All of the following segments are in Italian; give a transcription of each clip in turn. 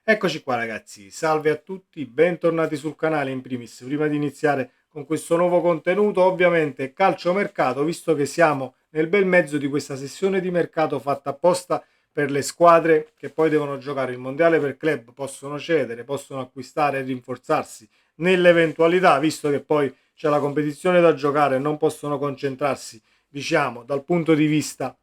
Eccoci qua ragazzi, salve a tutti, bentornati sul canale in primis. Prima di iniziare con questo nuovo contenuto, ovviamente calciomercato, visto che siamo nel bel mezzo di questa sessione di mercato fatta apposta per le squadre che poi devono giocare il mondiale per club, possono cedere, possono acquistare e rinforzarsi nell'eventualità, visto che poi c'è la competizione da giocare, non possono concentrarsi, diciamo, dal punto di vista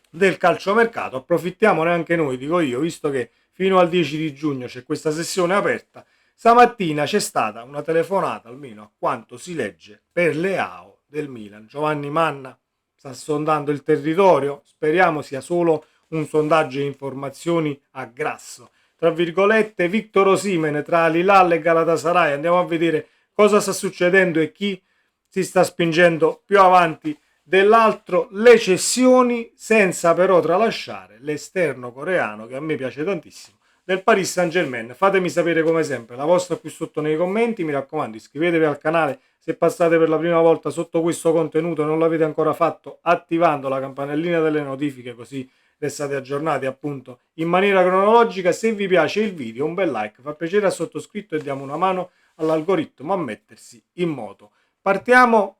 del calciomercato. Approfittiamone anche noi, dico io, visto che fino al 10 di giugno c'è questa sessione aperta. Stamattina c'è stata una telefonata, almeno a quanto si legge, per Leao del Milan. Giovanni Manna sta sondando il territorio, speriamo sia solo un sondaggio di informazioni a grasso. Tra virgolette, Victor Osimhen tra Al-Hilal e Galatasaray. Andiamo a vedere cosa sta succedendo e chi si sta spingendo più avanti dell'altro, le cessioni, senza però tralasciare l'esterno coreano che a me piace tantissimo del Paris Saint-Germain. Fatemi sapere come sempre la vostra qui sotto nei commenti, mi raccomando iscrivetevi al canale se passate per la prima volta sotto questo contenuto e non l'avete ancora fatto, attivando la campanellina delle notifiche, così restate aggiornati appunto in maniera cronologica. Se vi piace il video un bel like fa piacere al sottoscritto e diamo una mano all'algoritmo a mettersi in moto. Partiamo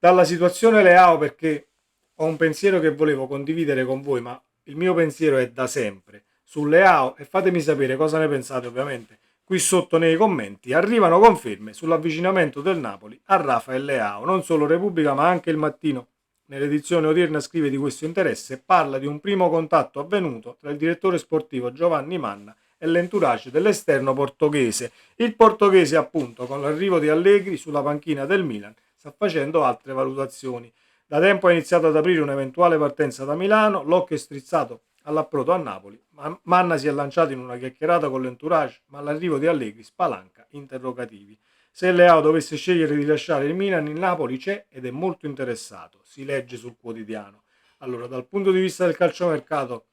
dalla situazione Leao, perché ho un pensiero che volevo condividere con voi, ma il mio pensiero è da sempre su Leao e fatemi sapere cosa ne pensate ovviamente qui sotto nei commenti. Arrivano conferme sull'avvicinamento del Napoli a Rafael Leao. Non solo Repubblica ma anche il Mattino nell'edizione odierna scrive di questo interesse e parla di un primo contatto avvenuto tra il direttore sportivo Giovanni Manna e l'entourage dell'esterno portoghese. Il portoghese appunto, con l'arrivo di Allegri sulla panchina del Milan, sta facendo altre valutazioni. Da tempo ha iniziato ad aprire un'eventuale partenza da Milano, l'occhio è strizzato all'approdo a Napoli. Manna si è lanciato in una chiacchierata con l'entourage, ma l'arrivo di Allegri spalanca interrogativi. Se Leao dovesse scegliere di lasciare il Milan, il Napoli c'è ed è molto interessato, si legge sul quotidiano. Allora, dal punto di vista del calciomercato,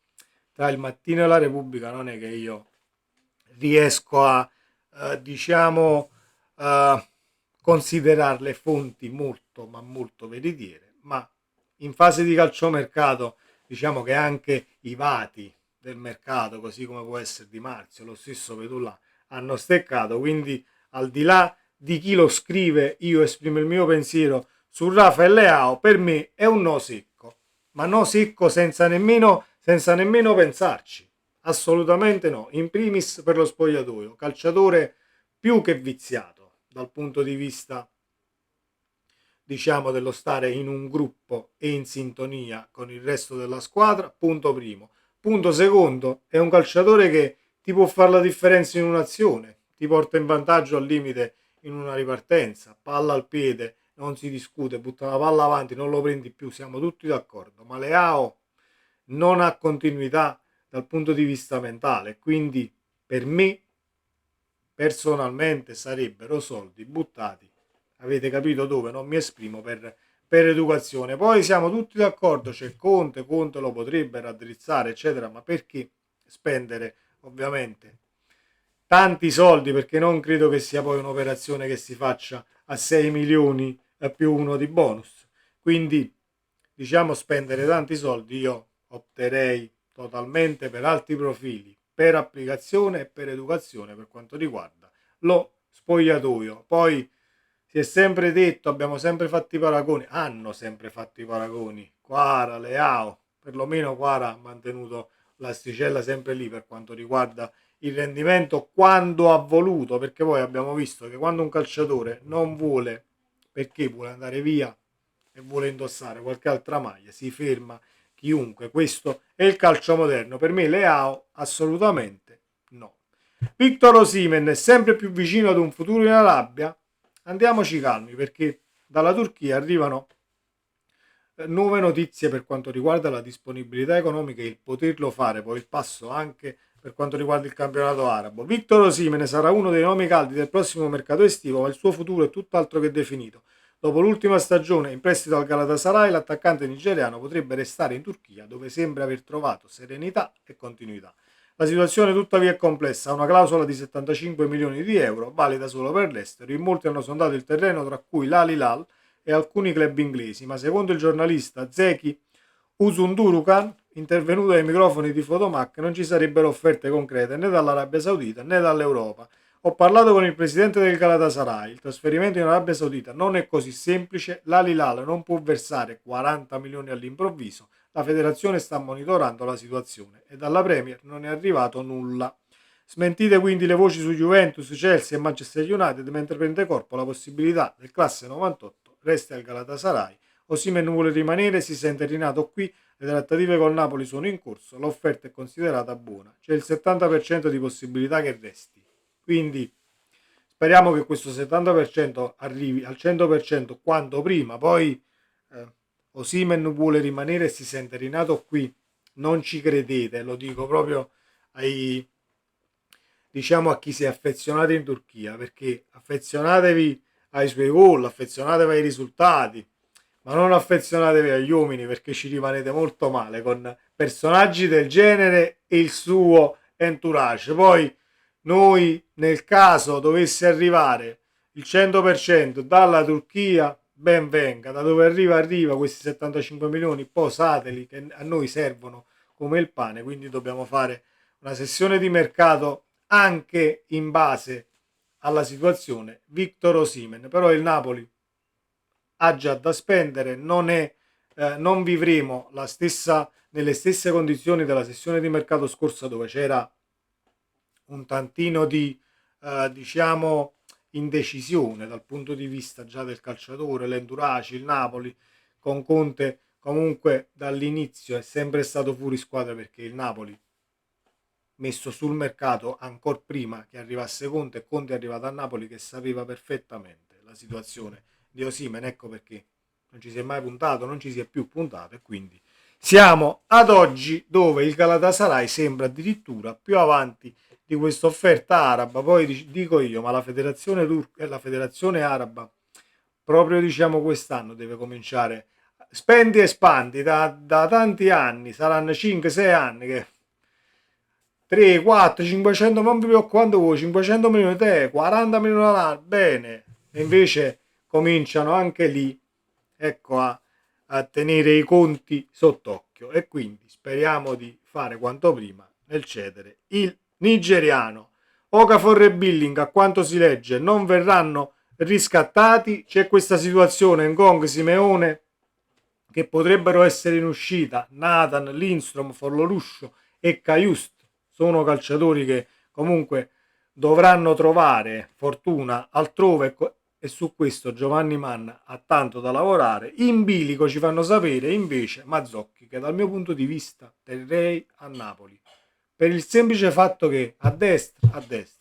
tra il Mattino e la Repubblica non è che io riesco a, diciamo, eh, considerarle fonti molto, ma molto veritiere, ma in fase di calciomercato diciamo che anche i vati del mercato, così come può essere Di Marzio, lo stesso Petulla, hanno steccato, quindi al di là di chi lo scrive, io esprimo il mio pensiero su Rafael Leao, per me è un no secco, ma no secco senza nemmeno pensarci. Assolutamente no. In primis per lo spogliatoio, calciatore più che viziato dal punto di vista, diciamo, dello stare in un gruppo e in sintonia con il resto della squadra, punto primo. Punto secondo, è un calciatore che ti può fare la differenza in un'azione, ti porta in vantaggio al limite in una ripartenza, palla al piede, non si discute, butta la palla avanti, non lo prendi più, siamo tutti d'accordo, ma Leao non ha continuità dal punto di vista mentale, quindi per me personalmente sarebbero soldi buttati, avete capito dove, non mi esprimo, per educazione. Poi siamo tutti d'accordo, c'è Conte lo potrebbe raddrizzare eccetera, ma perché spendere ovviamente tanti soldi, perché non credo che sia poi un'operazione che si faccia a 6 milioni più uno di bonus, quindi diciamo spendere tanti soldi, io opterei totalmente per altri profili, per applicazione e per educazione per quanto riguarda lo spogliatoio. Poi si è sempre detto, abbiamo sempre fatto i paragoni, hanno sempre fatto i paragoni, Quara, Leao, perlomeno Quara ha mantenuto l'asticella sempre lì per quanto riguarda il rendimento quando ha voluto, perché poi abbiamo visto che quando un calciatore non vuole, perché vuole andare via e vuole indossare qualche altra maglia, si ferma chiunque. Questo è il calcio moderno. Per me Leao assolutamente no. Victor Osimhen è sempre più vicino ad un futuro in Arabia? Andiamoci calmi, perché dalla Turchia arrivano nuove notizie per quanto riguarda la disponibilità economica e il poterlo fare, poi il passo anche per quanto riguarda il campionato arabo. Victor Osimhen sarà uno dei nomi caldi del prossimo mercato estivo, ma il suo futuro è tutt'altro che definito. Dopo l'ultima stagione in prestito al Galatasaray, l'attaccante nigeriano potrebbe restare in Turchia, dove sembra aver trovato serenità e continuità. La situazione tuttavia è complessa, ha una clausola di 75 milioni di euro, valida solo per l'estero. In molti hanno sondato il terreno, tra cui l'Al Hilal e alcuni club inglesi, ma secondo il giornalista Zeki Usundurukan intervenuto ai microfoni di Fotomac non ci sarebbero offerte concrete né dall'Arabia Saudita né dall'Europa. Ho parlato con il presidente del Galatasaray, il trasferimento in Arabia Saudita non è così semplice, l'Al Hilal non può versare 40 milioni all'improvviso, la federazione sta monitorando la situazione e dalla Premier non è arrivato nulla. Smentite quindi le voci su Juventus, Chelsea e Manchester United, mentre prende corpo la possibilità del classe 98 resti al Galatasaray. Osimhen vuole rimanere, si sente rinato qui, le trattative col Napoli sono in corso, l'offerta è considerata buona, c'è il 70% di possibilità che resti. Quindi speriamo che questo 70% arrivi al 100% quanto prima. Poi Osimhen vuole rimanere e si sente rinato qui, non ci credete, lo dico proprio ai, diciamo, a chi si è affezionato in Turchia, perché affezionatevi ai suoi gol, affezionatevi ai risultati, ma non affezionatevi agli uomini, perché ci rimanete molto male con personaggi del genere e il suo entourage. Poi noi, nel caso dovesse arrivare il 100% dalla Turchia, ben venga, da dove arriva questi 75 milioni, posateli che a noi servono come il pane, quindi dobbiamo fare una sessione di mercato anche in base alla situazione Victor Osimhen. Però il Napoli ha già da spendere, non vivremo nelle stesse condizioni della sessione di mercato scorsa, dove c'era un tantino di diciamo indecisione dal punto di vista già del calciatore, l'entourage, il Napoli con Conte comunque dall'inizio è sempre stato fuori squadra, perché il Napoli messo sul mercato ancora prima che arrivasse Conte, e Conte è arrivato a Napoli che sapeva perfettamente la situazione di Osimhen, ecco perché non ci si è mai puntato, non ci si è più puntato, e quindi siamo ad oggi dove il Galatasaray sembra addirittura più avanti di questa offerta araba. Poi dico io, ma la federazione turca e la federazione araba proprio diciamo quest'anno deve cominciare, spendi e spandi da tanti anni, saranno 5-6 anni che 3, 4, 500, non vi preoccupate voi, 500 milioni te, 40 milioni all'anno, bene. E invece cominciano anche lì, ecco, a tenere i conti sott'occhio, e quindi speriamo di fare quanto prima nel cedere il nigeriano. Okafor e Billing, a quanto si legge, non verranno riscattati. C'è questa situazione in Gong, Simeone, che potrebbero essere in uscita Nathan, Lindstrom, Forloluscio e Caiust. Sono calciatori che comunque dovranno trovare fortuna altrove, e su questo Giovanni Manna ha tanto da lavorare. In bilico ci fanno sapere invece Mazzocchi che dal mio punto di vista terrei a Napoli, per il semplice fatto che a destra,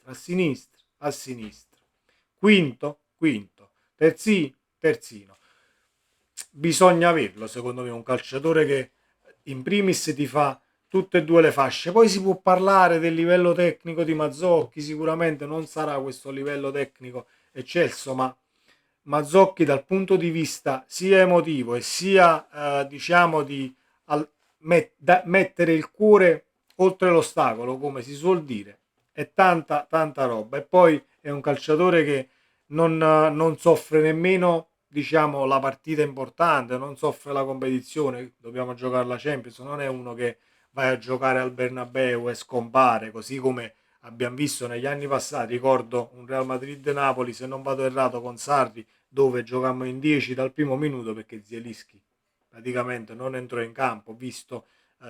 a sinistra, quinto, terzino. Bisogna averlo, secondo me, un calciatore che in primis ti fa tutte e due le fasce. Poi si può parlare del livello tecnico di Mazzocchi, sicuramente non sarà questo livello tecnico eccelso, ma Mazzocchi dal punto di vista sia emotivo e sia diciamo di mettere il cuore oltre l'ostacolo, come si suol dire, è tanta roba. E poi è un calciatore che non soffre nemmeno, diciamo, la partita importante, non soffre la competizione, dobbiamo giocare la Champions, non è uno che vai a giocare al Bernabeu e scompare, così come abbiamo visto negli anni passati. Ricordo un Real Madrid-Napoli, se non vado errato, con Sarri, dove giocammo in 10 dal primo minuto perché Zielinski praticamente non entrò in campo, visto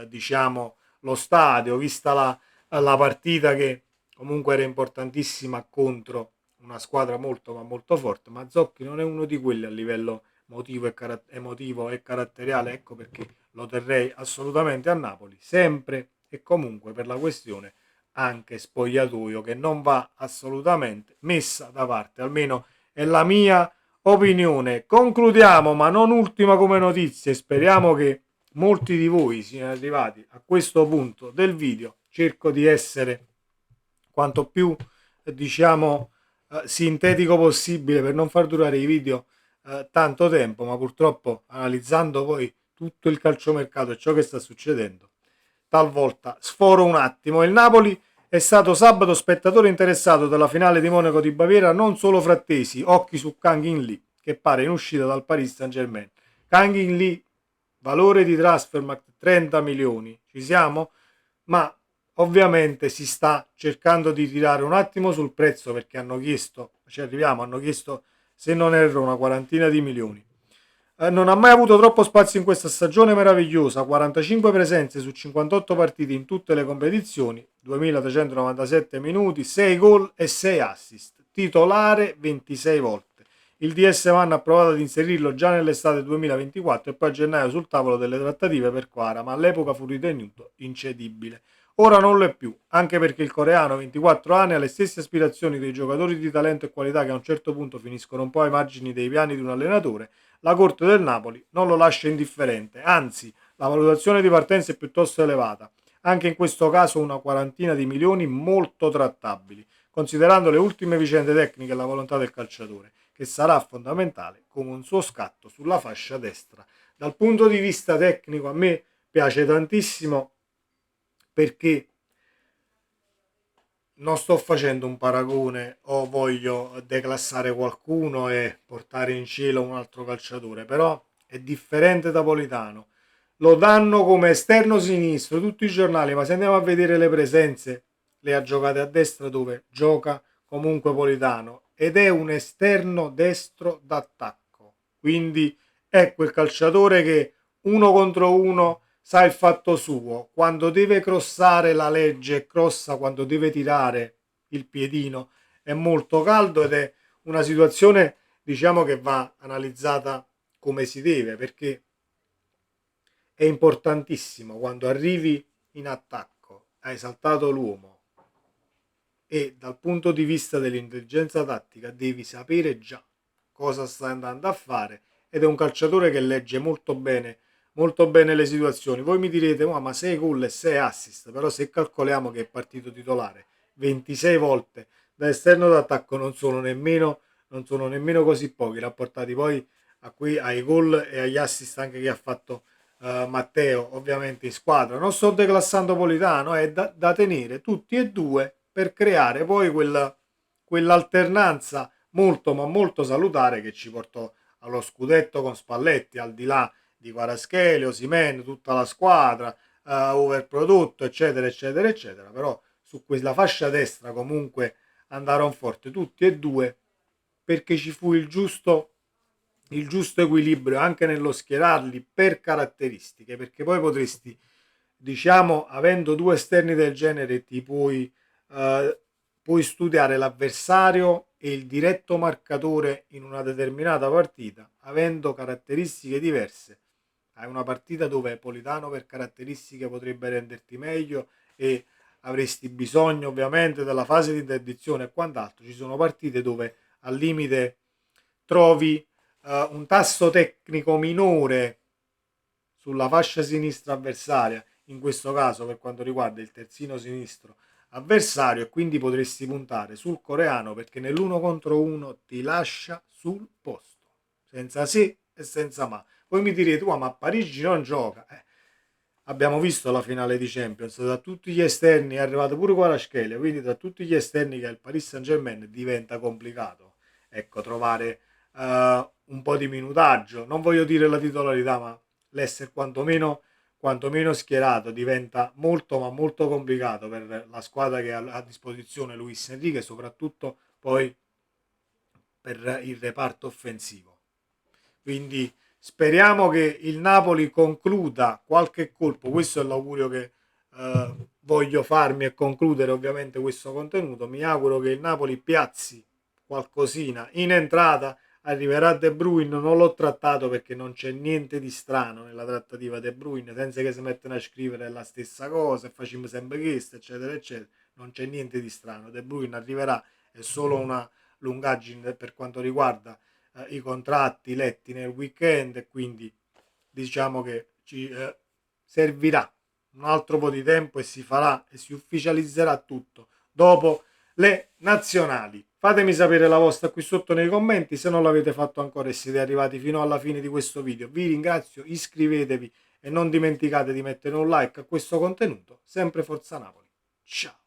diciamo lo stadio, vista la partita che comunque era importantissima contro una squadra molto ma molto forte. Ma Zocchi non è uno di quelli a livello emotivo e caratteriale, ecco perché lo terrei assolutamente a Napoli, sempre e comunque per la questione anche spogliatoio, che non va assolutamente messa da parte, almeno è la mia opinione. Concludiamo, ma non ultima come notizia, speriamo che molti di voi siano arrivati a questo punto del video. Cerco di essere quanto più diciamo sintetico possibile per non far durare i video tanto tempo, ma purtroppo analizzando poi tutto il calciomercato e ciò che sta succedendo, talvolta sforo un attimo. Il Napoli è stato sabato spettatore interessato della finale di Monaco di Baviera, non solo frattesi, occhi su Kang In Lee, che pare in uscita dal Paris Saint-Germain. Kang In Lee valore di Transfermarkt 30 milioni, ci siamo? Ma ovviamente si sta cercando di tirare un attimo sul prezzo perché hanno chiesto, ci arriviamo, hanno chiesto se non erro una quarantina di milioni. Non ha mai avuto troppo spazio in questa stagione meravigliosa, 45 presenze su 58 partite in tutte le competizioni, 2397 minuti, 6 gol e 6 assist, titolare 26 volte. Il DS One ha provato ad inserirlo già nell'estate 2024 e poi a gennaio sul tavolo delle trattative per Quara, ma all'epoca fu ritenuto incedibile. Ora non lo è più, anche perché il coreano, 24 anni, ha le stesse aspirazioni dei giocatori di talento e qualità che a un certo punto finiscono un po' ai margini dei piani di un allenatore. La corte del Napoli non lo lascia indifferente, anzi la valutazione di partenza è piuttosto elevata, anche in questo caso una quarantina di milioni molto trattabili, considerando le ultime vicende tecniche e la volontà del calciatore, che sarà fondamentale come un suo scatto sulla fascia destra. Dal punto di vista tecnico a me piace tantissimo perché non sto facendo un paragone o voglio declassare qualcuno e portare in cielo un altro calciatore, però è differente da Politano. Lo danno come esterno sinistro tutti i giornali, ma se andiamo a vedere le presenze, le ha giocate a destra dove gioca comunque Politano ed è un esterno destro d'attacco. Quindi è quel calciatore che uno contro uno sa il fatto suo, quando deve crossare la legge crossa, quando deve tirare il piedino è molto caldo ed è una situazione diciamo che va analizzata come si deve, perché è importantissimo quando arrivi in attacco, hai saltato l'uomo e dal punto di vista dell'intelligenza tattica devi sapere già cosa stai andando a fare ed è un calciatore che legge molto bene le situazioni. Voi mi direte, ma 6 gol e 6 assist, però se calcoliamo che è partito titolare 26 volte da esterno d'attacco non sono nemmeno così pochi, rapportati poi ai gol e agli assist anche che ha fatto Matteo, ovviamente in squadra. Non sto declassando Politano, è da tenere tutti e due per creare poi quell'alternanza molto ma molto salutare che ci portò allo scudetto con Spalletti, al di là di Kvaratskhelia, Osimhen, tutta la squadra, overprodotto, eccetera, eccetera, eccetera. Però su quella fascia destra comunque andarono forte tutti e due perché ci fu il giusto equilibrio anche nello schierarli per caratteristiche, perché poi potresti, diciamo, avendo due esterni del genere, puoi studiare l'avversario e il diretto marcatore in una determinata partita, avendo caratteristiche diverse. Hai una partita dove Politano per caratteristiche potrebbe renderti meglio e avresti bisogno ovviamente della fase di interdizione e quant'altro. Ci sono partite dove al limite trovi un tasso tecnico minore sulla fascia sinistra avversaria, in questo caso per quanto riguarda il terzino sinistro avversario, e quindi potresti puntare sul coreano perché nell'uno contro uno ti lascia sul posto, senza se e senza ma. Poi mi direte, ma a Parigi non gioca. Abbiamo visto la finale di Champions, da tutti gli esterni è arrivato pure Kvaratskhelia, quindi tra tutti gli esterni che ha il Paris Saint-Germain diventa complicato, ecco, trovare un po' di minutaggio, non voglio dire la titolarità, ma l'essere quantomeno schierato diventa molto ma molto complicato per la squadra che ha a disposizione Luis Enrique, soprattutto poi per il reparto offensivo. Quindi speriamo che il Napoli concluda qualche colpo, questo è l'augurio che voglio farmi e concludere ovviamente questo contenuto. Mi auguro che il Napoli piazzi qualcosina in entrata. Arriverà De Bruyne, non l'ho trattato perché non c'è niente di strano nella trattativa De Bruyne, senza che si mettano a scrivere la stessa cosa e facciamo sempre questo, eccetera, eccetera. Non c'è niente di strano. De Bruyne arriverà, è solo una lungaggine per quanto riguarda i contratti letti nel weekend e quindi diciamo che ci servirà un altro po' di tempo e si farà e si ufficializzerà tutto dopo le nazionali. Fatemi sapere la vostra qui sotto nei commenti se non l'avete fatto ancora e siete arrivati fino alla fine di questo video. Vi ringrazio, iscrivetevi e non dimenticate di mettere un like a questo contenuto. Sempre Forza Napoli. Ciao!